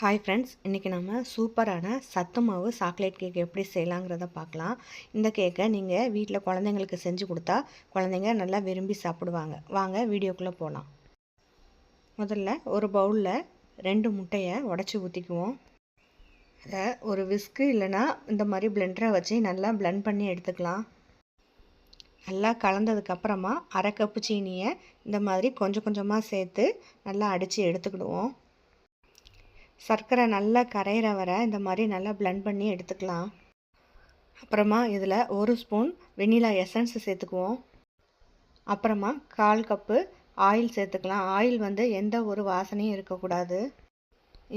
Hi friends, இன்றைக்கி நம்ம சூப்பரான சத்து மாவு சாக்லேட் கேக் எப்படி செய்யலாங்கிறத பார்க்கலாம். இந்த கேக்கை நீங்கள் வீட்டில் குழந்தைங்களுக்கு செஞ்சு கொடுத்தா குழந்தைங்க நல்லா விரும்பி சாப்பிடுவாங்க. வாங்க வீடியோக்குள்ளே போகலாம். முதல்ல ஒரு பவுலில் 2 முட்டையை உடச்சி ஊற்றிக்குவோம். அதை ஒரு விஸ்கு இல்லைனா இந்த மாதிரி பிளெண்டரை வச்சு நல்லா பிளெண்ட் பண்ணி எடுத்துக்கலாம். நல்லா கலந்ததுக்கப்புறமா அரை கப்பு சீனியை இந்த மாதிரி கொஞ்சம் கொஞ்சமாக சேர்த்து நல்லா அடித்து எடுத்துக்கிடுவோம். சர்க்கரை நல்லா கரையிற வரை இந்த மாதிரி நல்லா பிளெண்ட் பண்ணி எடுத்துக்கலாம். அப்புறமா இதில் 1 ஸ்பூன் வெண்ணிலா எசன்ஸ் சேர்த்துக்குவோம். அப்புறமா 1/4 கப்பு ஆயில் சேர்த்துக்கலாம். ஆயில் எந்த ஒரு வாசனையும் இருக்கக்கூடாது.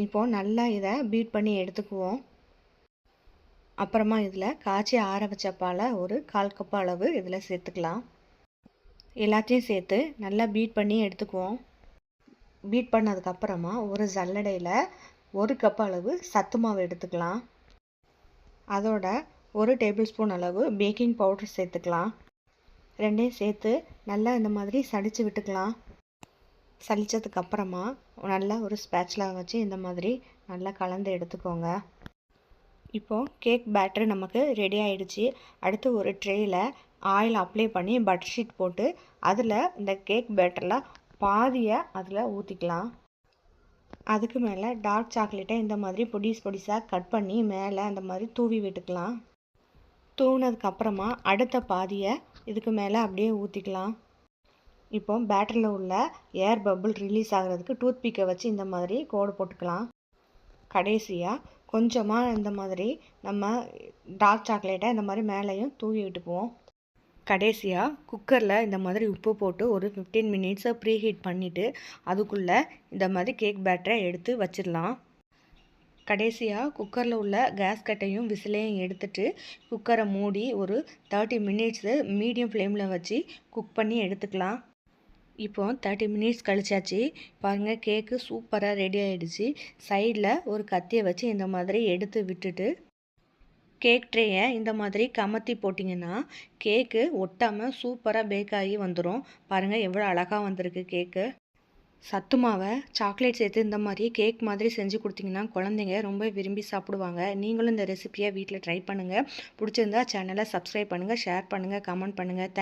இப்போது நல்லா இதை பீட் பண்ணி எடுத்துக்குவோம். அப்புறமா இதில் காய்ச்சி ஆற வச்ச பாலை ஒரு 1/4 கப்பு அளவு இதில் சேர்த்துக்கலாம். எல்லாத்தையும் சேர்த்து நல்லா பீட் பண்ணி எடுத்துக்குவோம். பீட் பண்ணதுக்கப்புறமா ஒரு ஜல்லடையில் 1 கப் அளவு சத்து மாவு எடுத்துக்கலாம். அதோட 1 டேபிள் ஸ்பூன் அளவு பேக்கிங் பவுடர் சேர்த்துக்கலாம். ரெண்டையும் சேர்த்து நல்லா இந்த மாதிரி சலிச்சு விட்டுக்கலாம். சலிச்சதுக்கப்புறமா நல்லா ஒரு ஸ்பேட்ச்லா வச்சு இந்த மாதிரி நல்லா கலந்து எடுத்துக்கோங்க. இப்போது கேக் பேட்டர் நமக்கு ரெடி ஆகிடுச்சு. அடுத்து ஒரு ட்ரேயில் ஆயில் அப்ளை பண்ணி பட்டர் ஷீட் போட்டு அதில் இந்த கேக் பேட்டரில் பாதியை அதில் ஊற்றிக்கலாம். அதுக்கு மேலே டார்க் சாக்லேட்டை இந்த மாதிரி பொடிசாக கட் பண்ணி மேலே அந்த மாதிரி தூவி விட்டுக்கலாம். தூவினதுக்கப்புறமா அடுத்த பாதியை இதுக்கு மேலே அப்படியே ஊற்றிக்கலாம். இப்போ பேட்டரியில் உள்ள ஏர் பபிள் ரிலீஸ் ஆகிறதுக்கு டூத்பிக்கை வச்சு இந்த மாதிரி கோடு போட்டுக்கலாம். கடைசியாக கொஞ்சமாக இந்த மாதிரி நம்ம டார்க் சாக்லேட்டை இந்த மாதிரி மேலேயும் தூவி விட்டுக்குவோம். கடைசியாக குக்கரில் இந்த மாதிரி உப்பு போட்டு ஒரு 15 மினிட்ஸை ப்ரீ ஹீட் பண்ணிவிட்டு அதுக்குள்ளே இந்த மாதிரி கேக் பேட்டரை எடுத்து வச்சிடலாம். கடைசியாக குக்கரில் உள்ள கேஸ் கட்டையும் விசிலையும் எடுத்துட்டு குக்கரை மூடி ஒரு 30 மினிட்ஸு மீடியம் ஃப்ளேமில் வச்சு குக் பண்ணி எடுத்துக்கலாம். இப்போ 30 மினிட்ஸ் கழிச்சாச்சு. பாருங்கள், கேக்கு சூப்பராக ரெடி ஆகிடுச்சு. சைடில் ஒரு கத்தியை வச்சு இந்த மாதிரி எடுத்து விட்டுட்டு கேக் ட்ரேயை இந்த மாதிரி கமத்தி போட்டிங்கன்னா கேக்கு ஒட்டாமல் சூப்பராக பேக் ஆகி வந்துடும். பாருங்கள் எவ்வளோ அழகாக வந்திருக்கு கேக்கு. சத்து மாவை சாக்லேட் சேர்த்து இந்த மாதிரி கேக் மாதிரி செஞ்சு கொடுத்தீங்கன்னா குழந்தைங்க ரொம்ப விரும்பி சாப்பிடுவாங்க. நீங்களும் இந்த ரெசிபியை வீட்டில் ட்ரை பண்ணுங்கள். பிடிச்சிருந்தா சேனலை சப்ஸ்கிரைப் பண்ணுங்கள், ஷேர் பண்ணுங்கள், கமெண்ட் பண்ணுங்கள்.